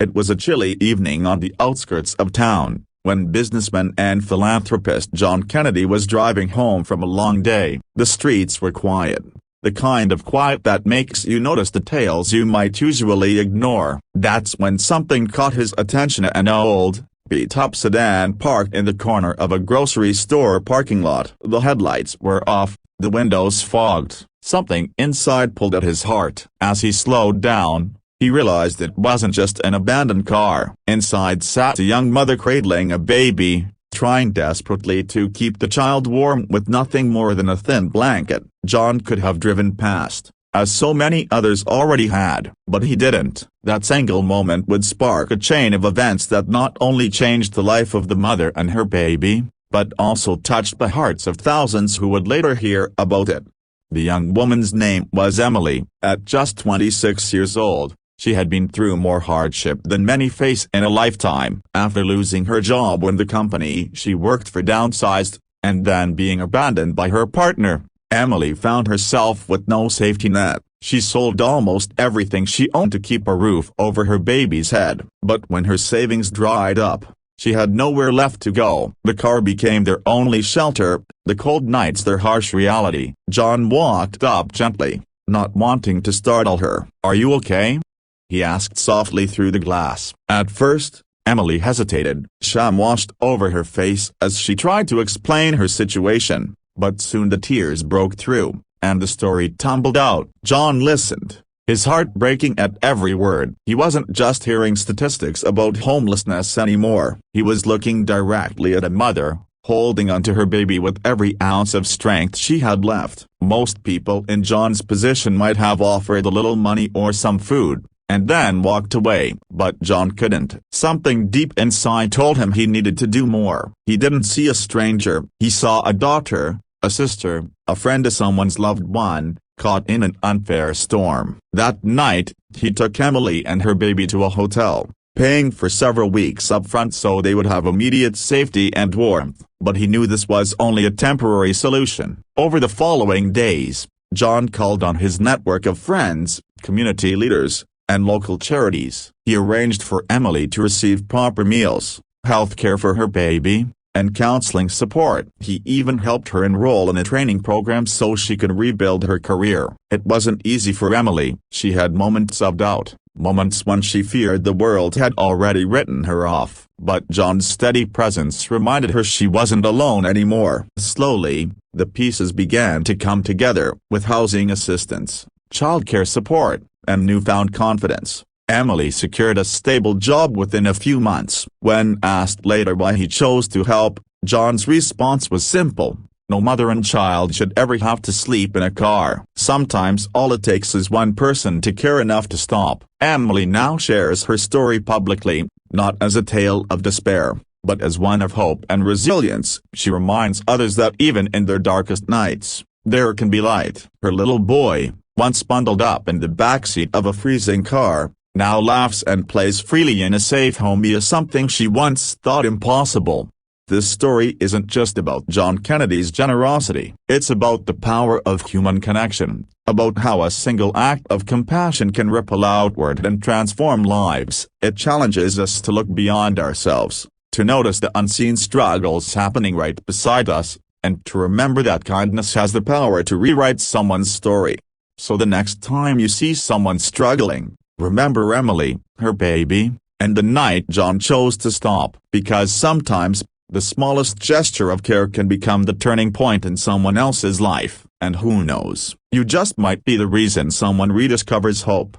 It was a chilly evening on the outskirts of town, when businessman and philanthropist John Kenedy was driving home from a long day. The streets were quiet, the kind of quiet that makes you notice details you might usually ignore. That's when something caught his attention: an old, beat-up sedan parked in the corner of a grocery store parking lot. The headlights were off, the windows fogged. Something inside pulled at his heart. As he slowed down, he realized it wasn't just an abandoned car. Inside sat a young mother cradling a baby, trying desperately to keep the child warm with nothing more than a thin blanket. John could have driven past, as so many others already had, but he didn't. That single moment would spark a chain of events that not only changed the life of the mother and her baby, but also touched the hearts of thousands who would later hear about it. The young woman's name was Emily. At just 26 years old, she had been through more hardship than many face in a lifetime. After losing her job when the company she worked for downsized, and then being abandoned by her partner, Emily found herself with no safety net. She sold almost everything she owned to keep a roof over her baby's head. But when her savings dried up, she had nowhere left to go. The car became their only shelter, the cold nights their harsh reality. John walked up gently, not wanting to startle her. "Are you okay?" he asked softly through the glass. At first, Emily hesitated. Shame washed over her face as she tried to explain her situation, but soon the tears broke through, and the story tumbled out. John listened, his heart breaking at every word. He wasn't just hearing statistics about homelessness anymore. He was looking directly at a mother, holding onto her baby with every ounce of strength she had left. Most people in John's position might have offered a little money or some food, and then walked away. But John couldn't. Something deep inside told him he needed to do more. He didn't see a stranger. He saw a daughter, a sister, a friend of someone's loved one, caught in an unfair storm. That night, he took Emily and her baby to a hotel, paying for several weeks up front so they would have immediate safety and warmth. But he knew this was only a temporary solution. Over the following days, John called on his network of friends, community leaders, and local charities. He arranged for Emily to receive proper meals, health care for her baby, and counseling support. He even helped her enroll in a training program so she could rebuild her career. It wasn't easy for Emily. She had moments of doubt, moments when she feared the world had already written her off. But John's steady presence reminded her she wasn't alone anymore. Slowly, the pieces began to come together. With housing assistance, childcare support, and newfound confidence, Emily secured a stable job within a few months. When asked later why he chose to help, John's response was simple: no mother and child should ever have to sleep in a car. Sometimes all it takes is one person to care enough to stop. Emily now shares her story publicly, not as a tale of despair, but as one of hope and resilience. She reminds others that even in their darkest nights, there can be light. Her little boy, once bundled up in the backseat of a freezing car, now laughs and plays freely in a safe home via something she once thought impossible. This story isn't just about John Kenedy's generosity. It's about the power of human connection, about how a single act of compassion can ripple outward and transform lives. It challenges us to look beyond ourselves, to notice the unseen struggles happening right beside us, and to remember that kindness has the power to rewrite someone's story. So the next time you see someone struggling, remember Emily, her baby, and the night John chose to stop. Because sometimes, the smallest gesture of care can become the turning point in someone else's life. And who knows, you just might be the reason someone rediscovers hope.